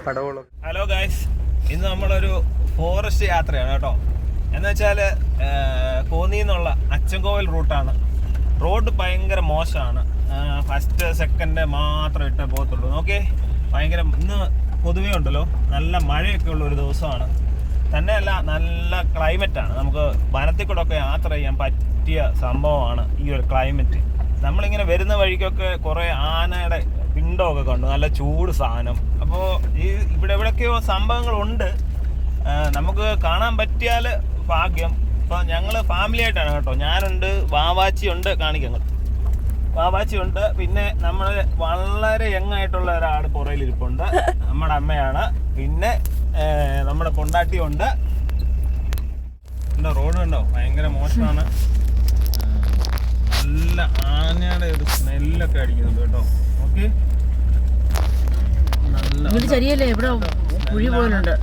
പടവുകളും. Hello guys, ഇന്ന് നമ്മളൊരു forest യാത്രയാണ് കേട്ടോ. എന്ന് വെച്ചാൽ കോന്നി നിന്നുള്ള അച്ചൻകോവിൽ റൂട്ടാണ്. റോഡ് ഭയങ്കര മോശമാണ്. ഫസ്റ്റ് സെക്കൻഡ് മാത്രം ഇട്ടേ പോകത്തുള്ളൂ. നോക്കിയേ, ഭയങ്കര ഇന്ന് പൊതുവേ ഉണ്ടല്ലോ നല്ല മഴയൊക്കെ ഉള്ള ഒരു ദിവസമാണ്. തന്നെയല്ല നല്ല ക്ലൈമറ്റാണ്. നമുക്ക് വനത്തിൽ കൂടെ ഒക്കെ യാത്ര ചെയ്യാൻ പറ്റിയ സംഭവമാണ് ഈ ഒരു ക്ലൈമറ്റ്. നമ്മളിങ്ങനെ വരുന്ന വഴിക്കൊക്കെ കുറേ ആനയുടെ പിണ്ടമൊക്കെ കണ്ടു, നല്ല ചൂട് സാധനം. അപ്പോൾ ഇവിടെ എവിടെയൊക്കെയോ സംഭവങ്ങളുണ്ട്, നമുക്ക് കാണാൻ പറ്റിയാൽ ഭാഗ്യം. ഇപ്പോൾ ഞങ്ങൾ ഫാമിലി ആയിട്ടാണ് കേട്ടോ. ഞാനുണ്ട്, വാവാച്ചിയുണ്ട്, കാണിക്കങ്ങൾ വാവാച്ചിയുണ്ട്, പിന്നെ നമ്മൾ വളരെ യങ്ങായിട്ടുള്ള ഒരാൾ പുറയിലിരിപ്പുണ്ട്, നമ്മുടെ അമ്മയാണ്, പിന്നെ നമ്മുടെ പൊണ്ടാട്ടിയുണ്ട്. ഉണ്ടോ, റോഡ് കണ്ടോ, ഭയങ്കര മോശമാണ്. നല്ല ആനയുടെ ഒരു സ്മെല്ലൊക്കെ അടിക്കുന്നുണ്ട് കേട്ടോ. ഓക്കെ, ശരിയല്ലേ, ഇവിടെ കുഴി പോലുണ്ട്.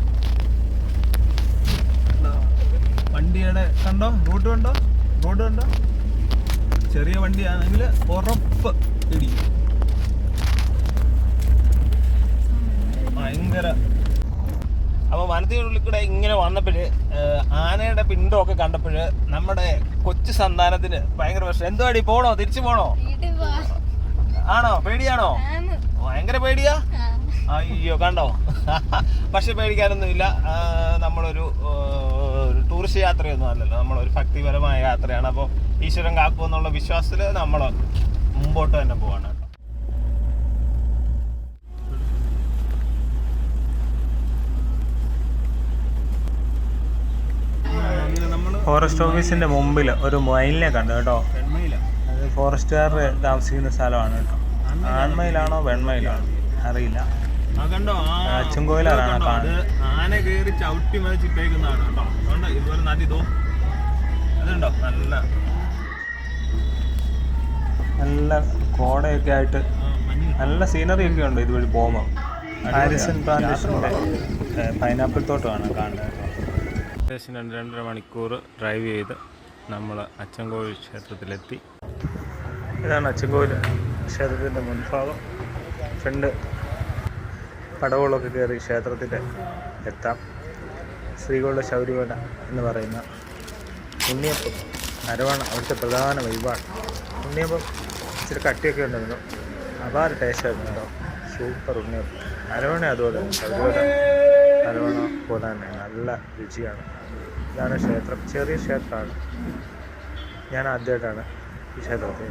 വണ്ടിയുടെ കണ്ടോ, റൂട്ട് കണ്ടോ, റോഡ് കണ്ടോ. ചെറിയ വണ്ടിയാണെങ്കിൽ ഉറപ്പ് ഇടിക്കും. ഭയങ്കര. അപ്പോൾ വനത്തിനുള്ളിൽ കൂടെ ഇങ്ങനെ വന്നപ്പോൾ ആനയുടെ പിണ്ടമൊക്കെ കണ്ടപ്പോൾ നമ്മുടെ കൊച്ചു സന്താനത്തിന് ഭയങ്കര പ്രശ്നം. എന്തുവാടി, പോണോ, തിരിച്ചു പോണോ? ആണോ, പേടിയാണോ? ഭയങ്കര പേടിയാ. അയ്യോ, കണ്ടോ. പക്ഷെ പേടിക്കാനൊന്നുമില്ല. നമ്മളൊരു ടൂറിസ്റ്റ് യാത്രയൊന്നും അല്ലല്ലോ, നമ്മളൊരു ഭക്തിപരമായ യാത്രയാണ്. അപ്പോൾ ഈശ്വരൻ കാക്കുമെന്നുള്ള വിശ്വാസത്തിൽ നമ്മൾ മുമ്പോട്ട് തന്നെ പോവാണ്. ഫോറസ്റ്റ് ഓഫീസിന്റെ മുമ്പിൽ ഒരു മയിലിനെ കണ്ടു കേട്ടോ. അത് ഫോറസ്റ്റുകാർ താമസിക്കുന്ന സ്ഥലമാണ് കേട്ടോ. ആൺമയിലാണോ പെൺമയിലാണോ അറിയില്ല. അച്ചൻകോവിലാണ് കാണുന്നത്. ആന കയറി ചവിട്ടി മതിച്ചിട്ടേക്കുന്നതാണ് കേട്ടോ. അതുകൊണ്ട് ഇതുപോലെ നദിതോ അതുണ്ടോ, നല്ല കോടയൊക്കെ ആയിട്ട് നല്ല സീനറി ഒക്കെ ഉണ്ട് ഇതുവഴി പോകുമ്പോൾ. ഹാരിസൺ പ്ലാന്റേഷൻ്റെ പൈനാപ്പിൾ തോട്ടമാണ് കാണുന്നത് കേട്ടോ. ഏകദേശം 2-2.5 മണിക്കൂർ ഡ്രൈവ് ചെയ്ത് നമ്മൾ അച്ചൻകോവിൽ ക്ഷേത്രത്തിലെത്തി. ഇതാണ് അച്ചൻകോവിൽ ക്ഷേത്രത്തിൻ്റെ മുൻഭാഗം. ഫ്രണ്ട് പടവുകളൊക്കെ കയറി ക്ഷേത്രത്തിൽ എത്താം. ശ്രീകളുടെ ശൗര്യവട എന്ന് പറയുന്ന ഉണ്ണിയപ്പം അരവണ അവിടുത്തെ പ്രധാന വൈബാണ്. ഉണ്ണിയപ്പം ഇച്ചിരി കട്ടിയൊക്കെ ഉണ്ടായിരുന്നു, അപാര ടേസ്റ്റ് ആയിരുന്നു കേട്ടോ. സൂപ്പർ ഉണ്ണിയപ്പം. അരവണ അതുപോലെ ശൗര്യവട അരവണ പോലെ തന്നെ നല്ല രുചിയാണ്. ഇതാണ് ക്ഷേത്രം. ചെറിയ ക്ഷേത്രമാണ്. ഞാൻ ആദ്യമായിട്ടാണ് ഈ ക്ഷേത്രത്തിൽ